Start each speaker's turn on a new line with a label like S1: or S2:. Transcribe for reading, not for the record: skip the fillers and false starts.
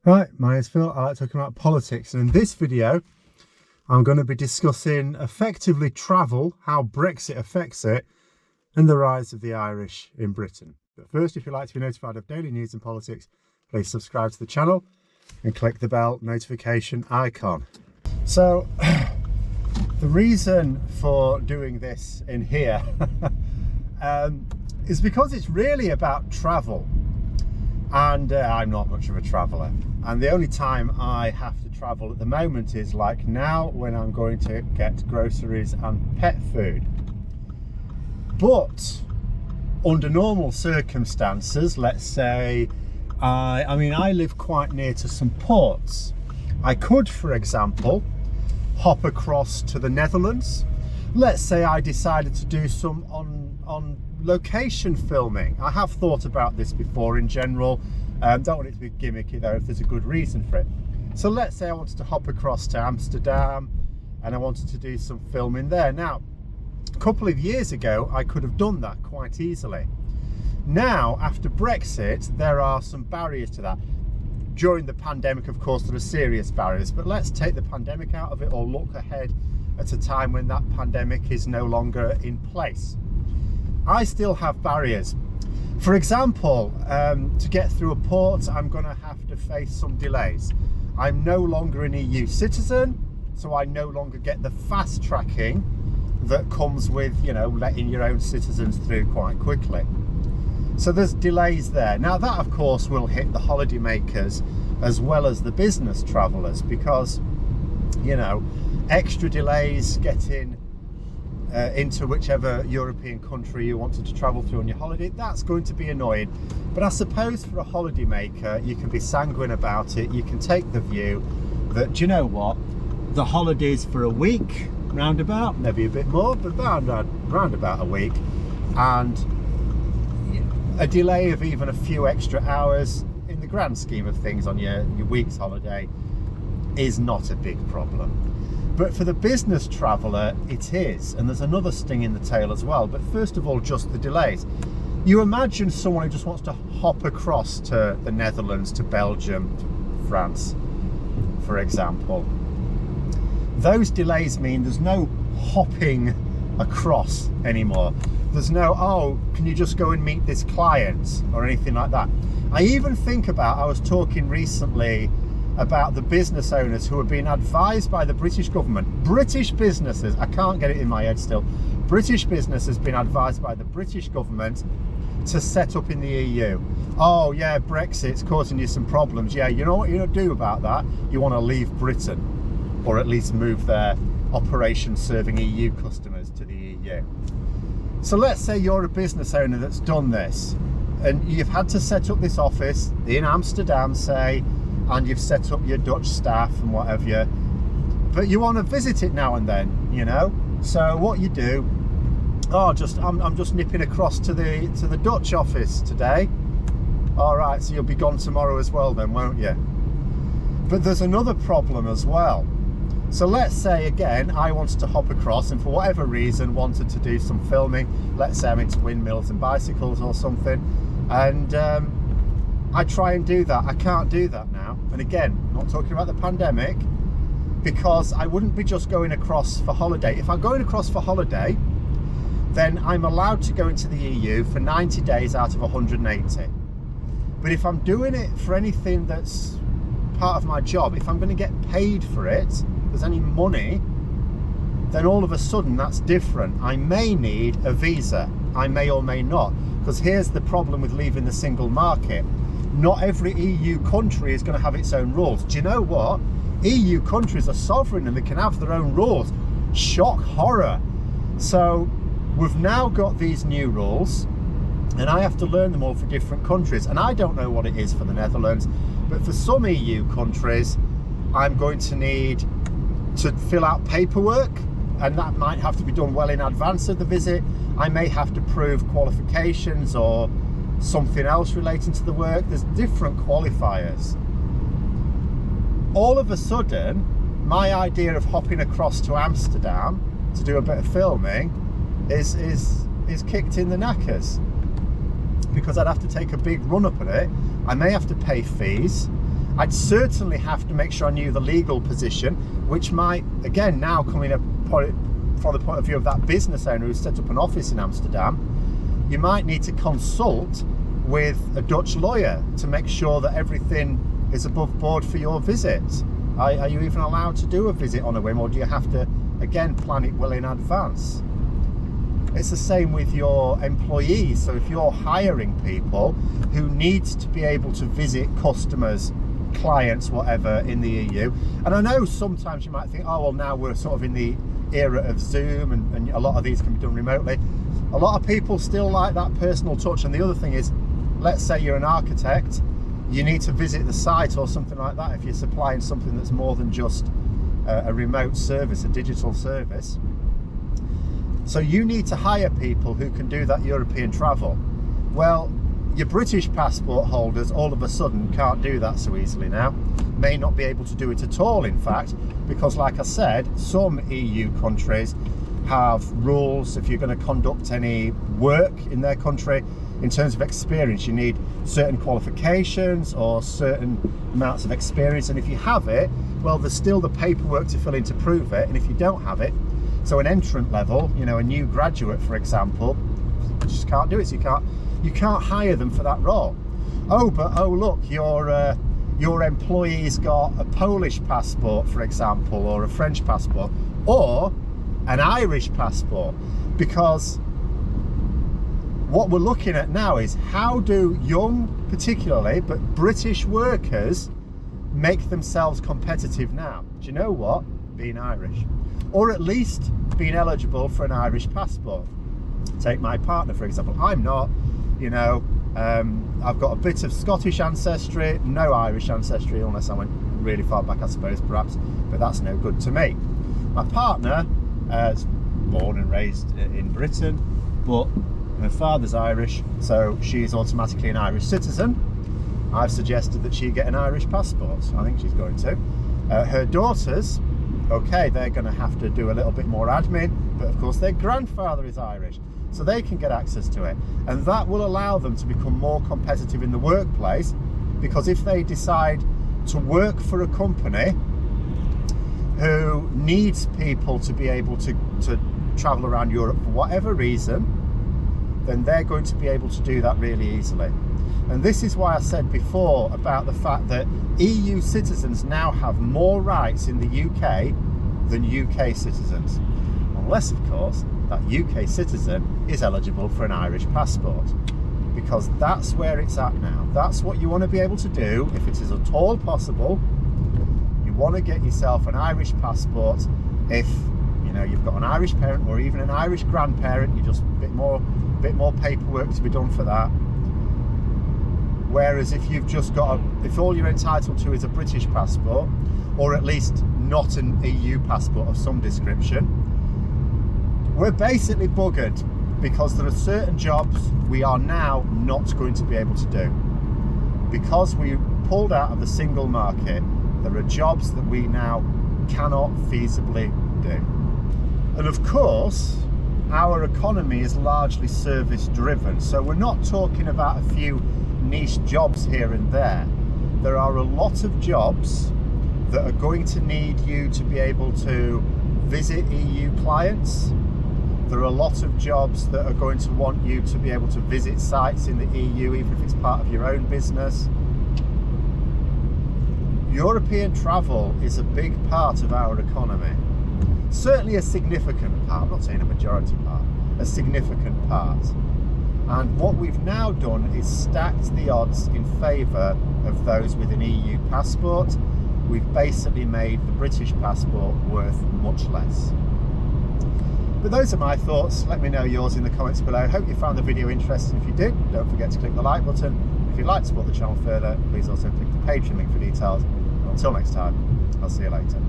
S1: Right, my name's Phil. I like talking about politics, and in this video I'm going to be discussing effectively travel, how Brexit affects it, and the rise of the Irish in Britain. But first, if you'd like to be notified of daily news and politics, please subscribe to the channel and click the bell notification icon. So the reason for doing this in here is because it's really about travel. And I'm not much of a traveller, and the only time I have to travel at the moment is like now, when I'm going to get groceries and pet food. But under normal circumstances, let's say I live quite near to some ports. I could, for example, hop across to the Netherlands. Let's say I decided to do some on location filming. I have thought about this before in general. Don't want it to be gimmicky though, if there's a good reason for it. So let's say I wanted to hop across to Amsterdam and I wanted to do some filming there. Now, a couple of years ago, I could have done that quite easily. Now, after Brexit, there are some barriers to that. During the pandemic, of course, there are serious barriers, but let's take the pandemic out of it or look ahead at a time when that pandemic is no longer in place. I still have barriers. For example, to get through a port, I'm going to have to face some delays. I'm no longer an EU citizen, so I no longer get the fast tracking that comes with, you know, letting your own citizens through quite quickly. So there's delays there. Now that, of course, will hit the holiday makers as well as the business travellers, because, you know, extra delays getting into whichever European country you wanted to travel through on your holiday, that's going to be annoying. But I suppose for a holiday maker, you can be sanguine about it. You can take the view that, do you know what, the holidays for a week, roundabout, maybe a bit more, but round about a week, and a delay of even a few extra hours in the grand scheme of things on your week's holiday is not a big problem. But for the business traveller, it is, and there's another sting in the tail as well. But first of all, just the delays. You imagine someone who just wants to hop across to the Netherlands, to Belgium, to France, for example. Those delays mean there's no hopping across anymore. There's no, oh, can you just go and meet this client or anything like that. I even think about, I was talking recently about the business owners who are being advised by the British government. British businesses, I can't get it in my head still. British business has been advised by the British government to set up in the EU. Oh yeah, Brexit's causing you some problems. Yeah, you know what you do about that? You want to leave Britain, or at least move their operations serving EU customers to the EU. So let's say you're a business owner that's done this, and you've had to set up this office in Amsterdam, say, and you've set up your Dutch staff and whatever, but you want to visit it now and then, you know. So what you do, oh, I'm just nipping across to the Dutch office today. All right, so you'll be gone tomorrow as well then, won't you? But there's another problem as well. So let's say again I wanted to hop across, and for whatever reason wanted to do some filming. Let's say I'm into windmills and bicycles or something, and I try and do that. I can't do that now. And again, not talking about the pandemic, because I wouldn't be just going across for holiday. If I'm going across for holiday, then I'm allowed to go into the EU for 90 days out of 180. But if I'm doing it for anything that's part of my job, if I'm going to get paid for it, if there's any money, then all of a sudden that's different. I may need a visa. I may or may not. Because here's the problem with leaving the single market. Not every EU country is going to have its own rules. Do you know what? EU countries are sovereign and they can have their own rules. Shock horror. So we've now got these new rules, and I have to learn them all for different countries. And I don't know what it is for the Netherlands, but for some EU countries, I'm going to need to fill out paperwork, and that might have to be done well in advance of the visit. I may have to prove qualifications or something else relating to the work. There's different qualifiers. All of a sudden, my idea of hopping across to Amsterdam to do a bit of filming is kicked in the knackers, because I'd have to take a big run up at it. I may have to pay fees, I'd certainly have to make sure I knew the legal position, which might, again, now coming up from the point of view of that business owner who set up an office in Amsterdam, you might need to consult with a Dutch lawyer to make sure that everything is above board for your visit. Are you even allowed to do a visit on a whim, or do you have to, again, plan it well in advance? It's the same with your employees. So if you're hiring people who need to be able to visit customers, clients, whatever, in the EU, and I know sometimes you might think, oh, well, now we're sort of in the era of Zoom and a lot of these can be done remotely. A lot of people still like that personal touch. And the other thing is, let's say you're an architect, you need to visit the site or something like that if you're supplying something that's more than just a remote service, a digital service. So you need to hire people who can do that European travel. Well, your British passport holders all of a sudden can't do that so easily now. May not be able to do it at all, in fact, because like I said, some EU countries have rules. If you're going to conduct any work in their country, in terms of experience, you need certain qualifications or certain amounts of experience, and if you have it, well, there's still the paperwork to fill in to prove it. And if you don't have it, so an entrant level, you know, a new graduate, for example, just can't do it. So you can't hire them for that role. Oh, but oh look, your employee's got a Polish passport, for example, or a French passport, or an Irish passport, because what we're looking at now is how do young, particularly, but British workers make themselves competitive now? Do you know what? Being Irish, or at least being eligible for an Irish passport. Take my partner, for example. I'm not, you know, I've got a bit of Scottish ancestry, no Irish ancestry, unless I went really far back, I suppose, perhaps, but that's no good to me. My partner is born and raised in Britain, but her father's Irish, so she's automatically an Irish citizen. I've suggested that she get an Irish passport. I think she's going to. Her daughters, okay, they're going to have to do a little bit more admin, but of course their grandfather is Irish, so they can get access to it. And that will allow them to become more competitive in the workplace, because if they decide to work for a company who needs people to be able to travel around Europe for whatever reason, then they're going to be able to do that really easily. And this is why I said before about the fact that EU citizens now have more rights in the UK than UK citizens. Unless, of course, that UK citizen is eligible for an Irish passport. Because that's where it's at now. That's what you want to be able to do, if it is at all possible. You want to get yourself an Irish passport. If you know you've got an Irish parent or even an Irish grandparent, you just a bit more paperwork to be done for that. Whereas if you've just got if all you're entitled to is a British passport, or at least not an EU passport of some description, we're basically buggered, because there are certain jobs we are now not going to be able to do. Because we pulled out of the single market, there are jobs that we now cannot feasibly do. And of course, our economy is largely service driven, so we're not talking about a few niche jobs here and there. There are a lot of jobs that are going to need you to be able to visit EU clients. There are a lot of jobs that are going to want you to be able to visit sites in the EU, even if it's part of your own business. European travel is a big part of our economy. Certainly a significant part, I'm not saying a majority part, a significant part. And what we've now done is stacked the odds in favour of those with an EU passport. We've basically made the British passport worth much less. But those are my thoughts. Let me know yours in the comments below. Hope you found the video interesting. If you did, don't forget to click the like button. If you'd like to support the channel further, please also click the Patreon link for details. And until next time, I'll see you later.